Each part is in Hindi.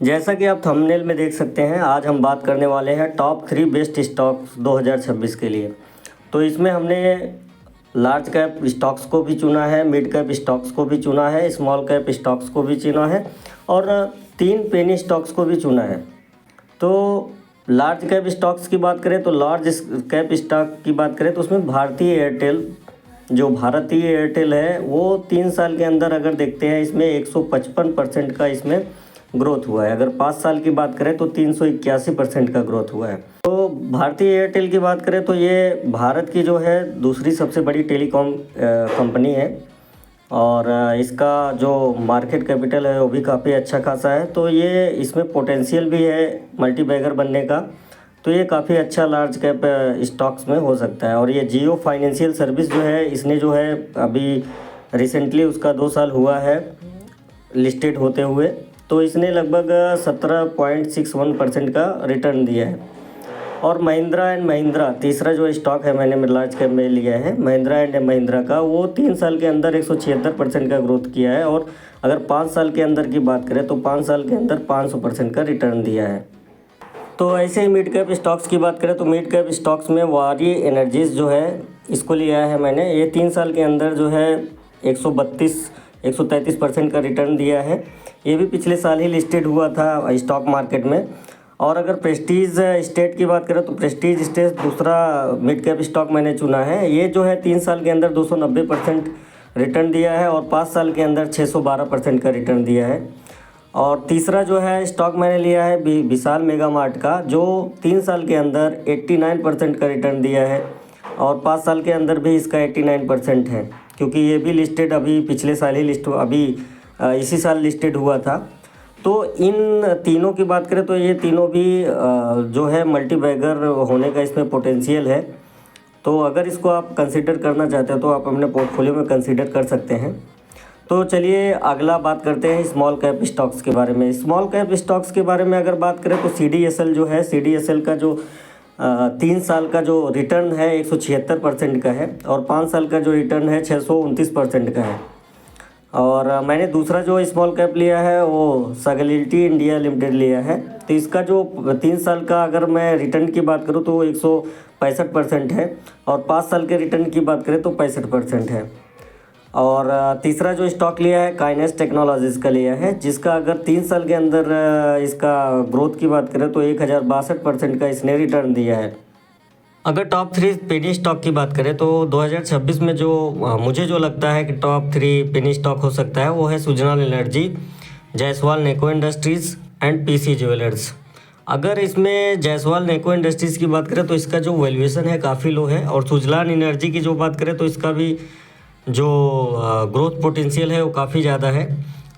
जैसा कि आप थंबनेल में देख सकते हैं, आज हम बात करने वाले हैं टॉप 3 बेस्ट स्टॉक्स 2026 के लिए। तो इसमें हमने लार्ज कैप स्टॉक्स को भी चुना है, मिड कैप स्टॉक्स को भी चुना है, स्मॉल कैप स्टॉक्स को भी चुना है और 3 पेनी स्टॉक्स को भी चुना है। तो लार्ज कैप स्टॉक्स की बात करें तो लार्ज कैप स्टॉक की बात करें तो उसमें भारतीय एयरटेल, जो भारतीय एयरटेल है वो 3 साल के अंदर अगर देखते हैं इसमें 155% का इसमें ग्रोथ हुआ है। अगर 5 साल की बात करें तो 381% का ग्रोथ हुआ है। तो भारतीय एयरटेल की बात करें तो ये भारत की जो है दूसरी सबसे बड़ी टेलीकॉम कंपनी है और इसका जो मार्केट कैपिटल है वो भी काफ़ी अच्छा खासा है। तो ये इसमें पोटेंशियल भी है मल्टी बैगर बनने का, तो ये काफ़ी अच्छा लार्ज कैप स्टॉक्स में हो सकता है। और ये जियो फाइनेंशियल सर्विस जो है, इसने जो है अभी रिसेंटली उसका 2 साल हुआ है लिस्टेड होते हुए, तो इसने लगभग 17.61% का रिटर्न दिया है। और महिंद्रा एंड महिंद्रा तीसरा जो स्टॉक है मैंने लार्ज कैप में लिया है, महिंद्रा एंड महिंद्रा का, वो 3 साल के अंदर 176% का ग्रोथ किया है। और अगर 5 साल के अंदर की बात करें तो 5 साल के अंदर 500% का रिटर्न दिया है। तो ऐसे ही मिड कैप स्टॉक्स की बात करें तो मिड कैप स्टॉक्स में वारी एनर्जीज़ जो है इसको लिया है मैंने। ये 3 साल के अंदर जो है 133% का रिटर्न दिया है। ये भी पिछले साल ही लिस्टेड हुआ था स्टॉक मार्केट में। और अगर प्रेस्टीज स्टेट की बात करें तो प्रेस्टीज स्टेट दूसरा मिड कैप स्टॉक मैंने चुना है। ये जो है 3 साल के अंदर 290% रिटर्न दिया है और 5 साल के अंदर 612% का रिटर्न दिया है। और तीसरा जो है स्टॉक मैंने लिया है विशाल मेगा मार्ट का, जो 3 साल के अंदर 89% का रिटर्न दिया है और 5 साल के अंदर भी इसका 89% है, क्योंकि ये भी लिस्टेड अभी पिछले साल ही इसी साल लिस्टेड हुआ था। तो इन तीनों की बात करें तो ये तीनों भी जो है मल्टी बैगर होने का इसमें पोटेंशियल है। तो अगर इसको आप कंसीडर करना चाहते हो तो आप अपने पोर्टफोलियो में कंसीडर कर सकते हैं। तो चलिए अगला बात करते हैं स्मॉल कैप स्टॉक्स के बारे में। स्मॉल कैप स्टॉक्स के बारे में अगर बात करें तो CDSL जो है, CDSL का जो 3 साल का जो रिटर्न है 176% का है और 5 साल का जो रिटर्न है 629% का है। और मैंने दूसरा जो स्मॉल कैप लिया है वो सगलिटी इंडिया लिमिटेड लिया है। तो इसका जो 3 साल का अगर मैं रिटर्न की बात करूँ तो 165% है और 5 साल के रिटर्न की बात करें तो 65% है। और तीसरा जो स्टॉक लिया है काइनेस्ट टेक्नोलॉजीज़ का लिया है, जिसका अगर 3 साल के अंदर इसका ग्रोथ की बात करें तो 1062% का इसने रिटर्न दिया है। अगर टॉप 3 पेनी स्टॉक की बात करें तो 2026 में जो मुझे जो लगता है कि टॉप 3 पेनी स्टॉक हो सकता है वो है Suzlon energy, Jayaswal Neco industries and PC jewellers. अगर इसमें जायसवाल नेको इंडस्ट्रीज़ की बात करें तो इसका जो वैल्यूएशन है काफ़ी लो है और सुजलान एनर्जी की जो बात करें तो इसका भी जो ग्रोथ पोटेंशियल है वो काफ़ी ज़्यादा है।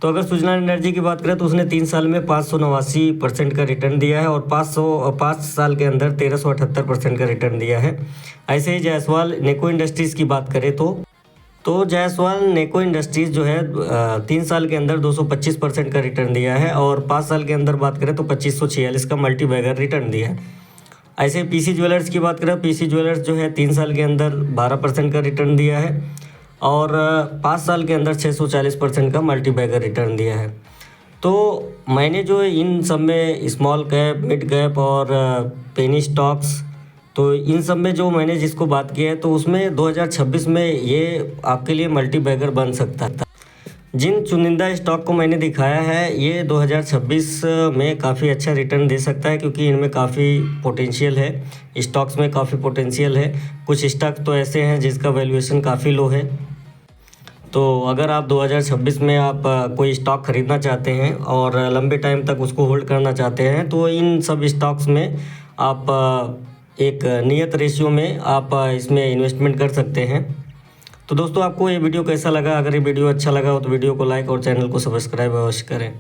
तो अगर सुजलान एनर्जी की बात करें तो उसने 3 साल में 589% का रिटर्न दिया है और 5 साल के अंदर 1378% का रिटर्न दिया है। ऐसे ही जायसवाल नेको इंडस्ट्रीज़ की बात करें तो जायसवाल नेको इंडस्ट्रीज़ जो है 3 साल के अंदर 225% का रिटर्न दिया है और 5 साल के अंदर बात करें तो 2546 का मल्टी बैगर रिटर्न दिया है। ऐसे ही PC ज्वेलर्स की बात करें, PC ज्वेलर्स जो है 3 साल के अंदर 12% का रिटर्न दिया है और 5 साल के अंदर 640% का मल्टी बैगर रिटर्न दिया है। तो मैंने जो इन सब में स्मॉल कैप, मिड कैप और पेनी स्टॉक्स, तो इन सब में जो मैंने जिसको बात की है तो उसमें 2026 में ये आपके लिए मल्टी बैगर बन सकता था। जिन चुनिंदा स्टॉक को मैंने दिखाया है ये 2026 में काफ़ी अच्छा रिटर्न दे सकता है, क्योंकि इनमें काफ़ी पोटेंशियल है, स्टॉक्स में काफ़ी पोटेंशियल है। कुछ स्टॉक तो ऐसे हैं जिसका वैल्यूएशन काफ़ी लो है। तो अगर आप 2026 में आप कोई स्टॉक ख़रीदना चाहते हैं और लंबे टाइम तक उसको होल्ड करना चाहते हैं तो इन सब स्टॉक्स में आप एक नियत रेशियो में आप इसमें इन्वेस्टमेंट कर सकते हैं। तो दोस्तों आपको ये वीडियो कैसा लगा? अगर ये वीडियो अच्छा लगा हो तो वीडियो को लाइक और चैनल को सब्सक्राइब अवश्य करें।